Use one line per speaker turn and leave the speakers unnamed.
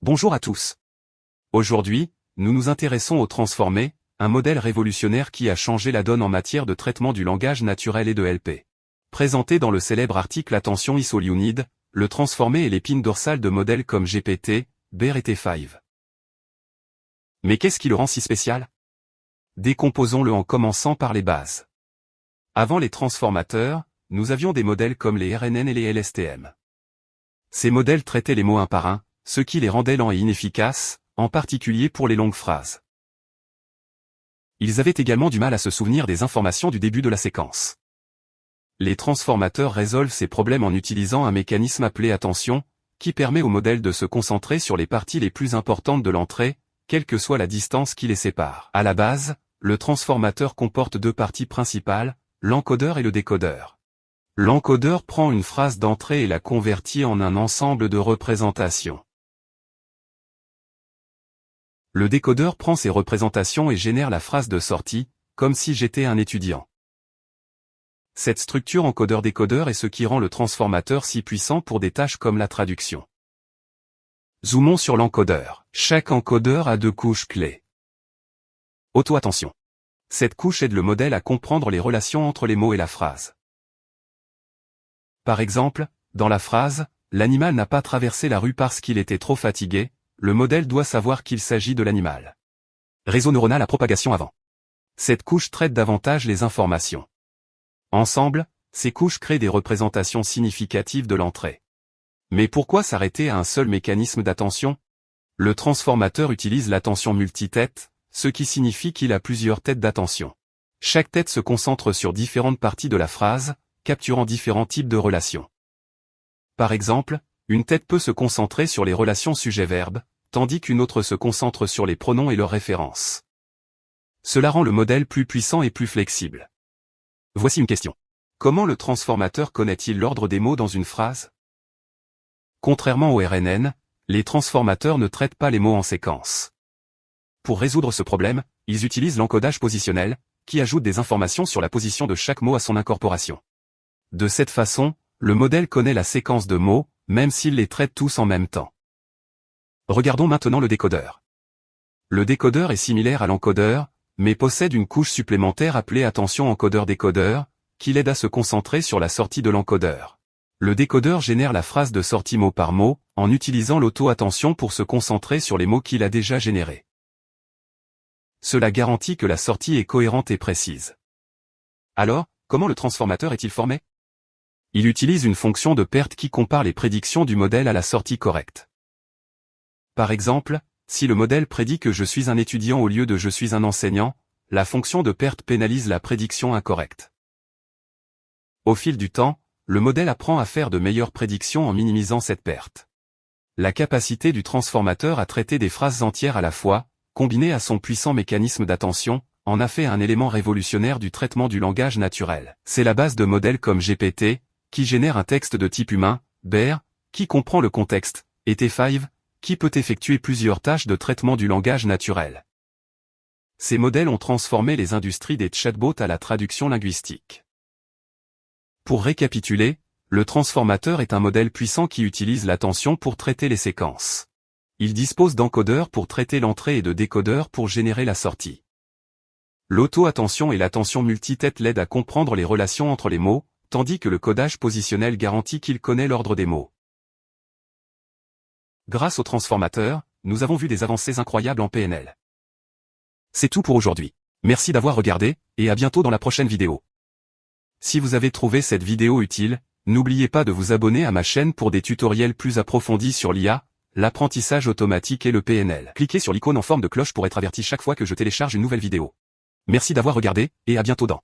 Bonjour à tous. Aujourd'hui, nous nous intéressons au transformé, un modèle révolutionnaire qui a changé la donne en matière de traitement du langage naturel et de LP. Présenté dans le célèbre article Attention ISO-Leonid, le transformé est l'épine dorsale de modèles comme GPT, Bear et T5. Mais qu'est-ce qui le rend si spécial? Décomposons-le en commençant par les bases. Avant les transformateurs, nous avions des modèles comme les RNN et les LSTM. Ces modèles traitaient les mots un par un, ce qui les rendait lents et inefficaces, en particulier pour les longues phrases. Ils avaient également du mal à se souvenir des informations du début de la séquence. Les transformateurs résolvent ces problèmes en utilisant un mécanisme appelé attention, qui permet au modèle de se concentrer sur les parties les plus importantes de l'entrée, quelle que soit la distance qui les sépare. À la base, le transformateur comporte deux parties principales, l'encodeur et le décodeur. L'encodeur prend une phrase d'entrée et la convertit en un ensemble de représentations. Le décodeur prend ces représentations et génère la phrase de sortie, comme si j'étais un étudiant. Cette structure encodeur-décodeur est ce qui rend le transformateur si puissant pour des tâches comme la traduction. Zoomons sur l'encodeur. Chaque encodeur a deux couches clés. Auto-attention. Cette couche aide le modèle à comprendre les relations entre les mots et la phrase. Par exemple, dans la phrase « L'animal n'a pas traversé la rue parce qu'il était trop fatigué », le modèle doit savoir qu'il s'agit de l'animal. Réseau neuronal à propagation avant. Cette couche traite davantage les informations. Ensemble, ces couches créent des représentations significatives de l'entrée. Mais pourquoi s'arrêter à un seul mécanisme d'attention? Le transformateur utilise l'attention multitête, ce qui signifie qu'il a plusieurs têtes d'attention. Chaque tête se concentre sur différentes parties de la phrase, capturant différents types de relations. Par exemple, une tête peut se concentrer sur les relations sujet-verbe, tandis qu'une autre se concentre sur les pronoms et leurs références. Cela rend le modèle plus puissant et plus flexible. Voici une question. Comment le transformateur connaît-il l'ordre des mots dans une phrase? Contrairement au RNN, les transformateurs ne traitent pas les mots en séquence. Pour résoudre ce problème, ils utilisent l'encodage positionnel, qui ajoute des informations sur la position de chaque mot à son incorporation. De cette façon, le modèle connaît la séquence de mots, même s'il les traite tous en même temps. Regardons maintenant le décodeur. Le décodeur est similaire à l'encodeur, mais possède une couche supplémentaire appelée attention encodeur-décodeur, qui l'aide à se concentrer sur la sortie de l'encodeur. Le décodeur génère la phrase de sortie mot par mot, en utilisant l'auto-attention pour se concentrer sur les mots qu'il a déjà générés. Cela garantit que la sortie est cohérente et précise. Alors, comment le transformateur est-il formé? Il utilise une fonction de perte qui compare les prédictions du modèle à la sortie correcte. Par exemple, si le modèle prédit que je suis un étudiant au lieu de je suis un enseignant, la fonction de perte pénalise la prédiction incorrecte. Au fil du temps, le modèle apprend à faire de meilleures prédictions en minimisant cette perte. La capacité du transformateur à traiter des phrases entières à la fois, combinée à son puissant mécanisme d'attention, en a fait un élément révolutionnaire du traitement du langage naturel. C'est la base de modèles comme GPT, qui génère un texte de type humain, Bear, qui comprend le contexte, et T5, qui peut effectuer plusieurs tâches de traitement du langage naturel. Ces modèles ont transformé les industries des chatbots à la traduction linguistique. Pour récapituler, le transformateur est un modèle puissant qui utilise l'attention pour traiter les séquences. Il dispose d'encodeurs pour traiter l'entrée et de décodeurs pour générer la sortie. L'auto-attention et l'attention multitête l'aident à comprendre les relations entre les mots, tandis que le codage positionnel garantit qu'il connaît l'ordre des mots. Grâce au transformateur, nous avons vu des avancées incroyables en PNL. C'est tout pour aujourd'hui. Merci d'avoir regardé, et à bientôt dans la prochaine vidéo. Si vous avez trouvé cette vidéo utile, n'oubliez pas de vous abonner à ma chaîne pour des tutoriels plus approfondis sur l'IA, l'apprentissage automatique et le PNL. Cliquez sur l'icône en forme de cloche pour être averti chaque fois que je télécharge une nouvelle vidéo. Merci d'avoir regardé, et à bientôt dans